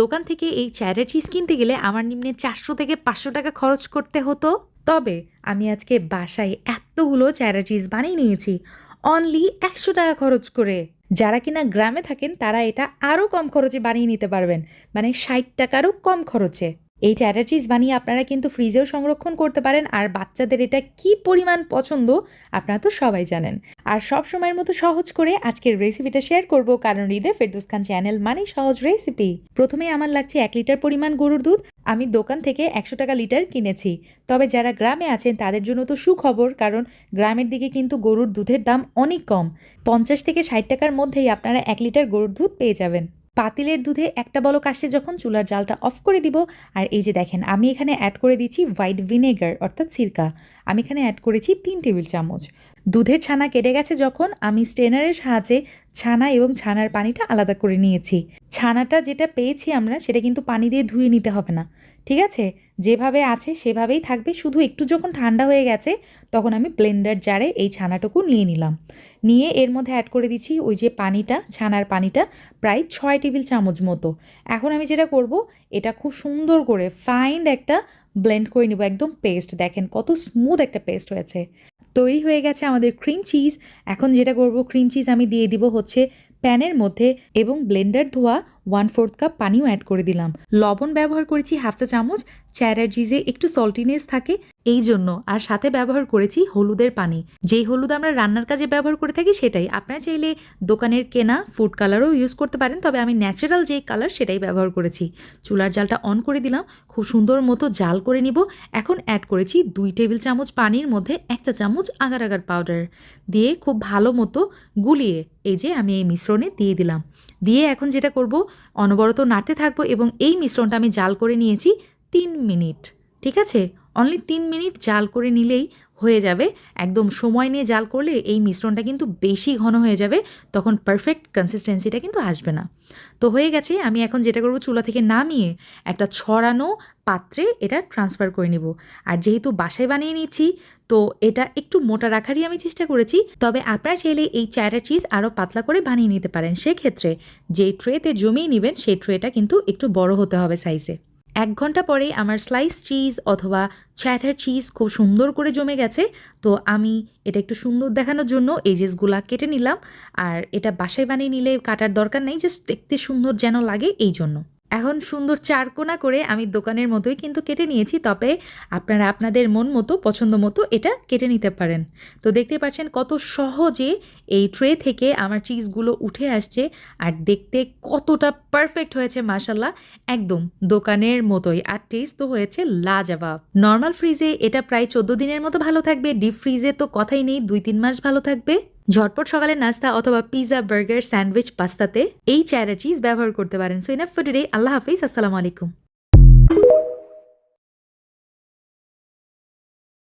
দোকান থেকে এই চেডার চিজ কিনতে গেলে আমার নিম্নে 400 থেকে 500 টাকা খরচ করতে হতো। তবে আমি আজকে বাসায় এতগুলো চেডার চিজ বানিয়ে নিয়েছি অনলি 100 টাকা খরচ করে। যারা কিনা গ্রামে থাকেন তারা এটা আরও কম খরচে বানিয়ে নিতে পারবেন, মানে 60 টাকারও কম খরচে। এই চেডার চিজ বানিয়ে আপনারা কিন্তু ফ্রিজেও সংরক্ষণ করতে পারেন, আর বাচ্চাদের এটা কি পরিমাণ পছন্দ আপনারা তো সবাই জানেন। আর সব সময়ের মতো সহজ করে আজকের রেসিপিটা শেয়ার করব, কারণ হৃদয় ফেরদৌস খান চ্যানেল মানেই সহজ রেসিপি। প্রথমে আমার লাগছে 1 লিটার পরিমাণ গরুর দুধ। আমি দোকান থেকে 100 টাকা লিটার কিনেছি। তবে যারা গ্রামে আছেন তাদের জন্য তো সুখবর, কারণ গ্রামের দিকে কিন্তু গরুর দুধের দাম অনেক কম। 50 থেকে 60 টাকার মধ্যেই আপনারা 1 লিটার গরুর দুধ পেয়ে যাবেন। পাতিলের দুধে একটা বলক আসছে যখন, চুলার জালটা অফ করে দিব। আর এই যে দেখেন, আমি এখানে অ্যাড করে দিচ্ছি হোয়াইট ভিনেগার অর্থাৎ সিরকা। আমি এখানে অ্যাড করেছি 3 টেবিল চামচ। দুধের ছানা কেটে গেছে যখন, আমি স্ট্রেনারের সাহায্যে ছানা এবং ছানার পানিটা আলাদা করে নিয়েছি। ছানাটা যেটা পেয়েছি আমরা, সেটা কিন্তু পানি দিয়ে ধুয়ে নিতে হবে না, ঠিক আছে? যেভাবে আছে সেভাবেই থাকবে। শুধু একটু যখন ঠান্ডা হয়ে গেছে তখন আমি ব্লেন্ডার জারে এই ছানাটুকু নিয়ে নিলাম। নিয়ে এর মধ্যে অ্যাড করে দিচ্ছি ওই যে পানিটা, ছানার পানিটা, প্রায় 6 টেবিল চামচ মতো। এখন আমি যেটা করব, এটা খুব সুন্দর করে ফাইন একটা ব্লেন্ড করে নিব, একদম পেস্ট। দেখেন কত স্মুথ একটা পেস্ট হয়েছে। তৈরি হয়ে গেছে আমাদের ক্রিম চিজ। এখন যেটা করব, ক্রিম চিজ আমি দিয়ে দিব হচ্ছে প্যানের মধ্যে, এবং ব্লেন্ডার ধোয়া 1/4 কাপ পানিও অ্যাড করে দিলাম। লবণ ব্যবহার করেছি হাফ চা চামচ, চেডার চিজে একটু সল্টিনেস থাকে এই জন্য। আর সাথে ব্যবহার করেছি হলুদের পানি, যেই হলুদ আমরা রান্নার কাজে ব্যবহার করে থাকি সেটাই। আপনারা চাইলে দোকানের কেনা ফুড কালারও ইউজ করতে পারেন, তবে আমি ন্যাচারাল যেই কালার সেটাই ব্যবহার করেছি। চুলার জালটা অন করে দিলাম, খুব সুন্দর মতো জাল করে নিব। এখন অ্যাড করেছি 2 টেবিল চামচ পানির মধ্যে 1 চা চামচ আগার আগার পাউডার দিয়ে খুব ভালো মতো গুলিয়ে এই যে আমি এই মিশ্রণে দিয়ে দিলাম। দিয়ে এখন যেটা করব, অনবরত নাড়তে থাকবো, এবং এই মিশ্রণটা আমি জাল করে নিয়েছি 3 মিনিট। ঠিক আছে, অনলি 3 মিনিট জাল করে নিলেই হয়ে যাবে। একদম সময় নিয়ে জাল করলে এই মিশ্রণটা কিন্তু বেশি ঘন হয়ে যাবে, তখন পারফেক্ট কনসিস্টেন্সিটা কিন্তু আসবে না। তো হয়ে গেছে। আমি এখন যেটা করব, চুলা থেকে নামিয়ে একটা ছড়ানো পাত্রে এটা ট্রান্সফার করে নিব। আর যেহেতু বাসায় বানিয়ে নিচ্ছি, তো এটা একটু মোটা রাখারই আমি চেষ্টা করেছি। তবে আপনারা চাইলে এই চেডার চিজ আরও পাতলা করে বানিয়ে নিতে পারেন। সেক্ষেত্রে যেই ট্রেতে জমিয়ে নেবেন সেই ট্রেটা কিন্তু একটু বড় হতে হবে সাইজে। 1 ঘন্টা পরে আমার স্লাইস চিজ অথবা চেডার চিজ খুব সুন্দর করে জমে গেছে। তো আমি এটা একটু সুন্দর দেখানোর জন্য এজেসগুলা কেটে নিলাম। আর এটা বাসায় বানিয়ে নিলে কাটার দরকার নেই, জাস্ট দেখতে সুন্দর যেন লাগে এই জন্য। এখন সুন্দর চারকোনা করে আমি দোকানের মতোই কিন্তু কেটে নিয়েছি, তবে আপনারা আপনাদের মন মতো পছন্দ মতো এটা কেটে নিতে পারেন। তো দেখতে পাচ্ছেন কত সহজে এই ট্রে থেকে আমার চিজগুলো উঠে আসছে, আর দেখতে কতটা পারফেক্ট হয়েছে মাশাল্লাহ, একদম দোকানের মতোই। আর টেস্ট তো হয়েছে লাজবাব। নর্মাল ফ্রিজে এটা প্রায় 14 দিনের মতো ভালো থাকবে, ডিপ ফ্রিজে তো কথাই নেই, 2-3 মাস ভালো থাকবে। ঝটপট সকালের নাস্তা অথবা পিৎজা, বার্গার, স্যান্ডউইচ, পাস্তাতে এই চেডার চিজ ব্যবহার করতে পারেন। So enough for today. Allah হাফিজ, আসসালামু আলাইকুম।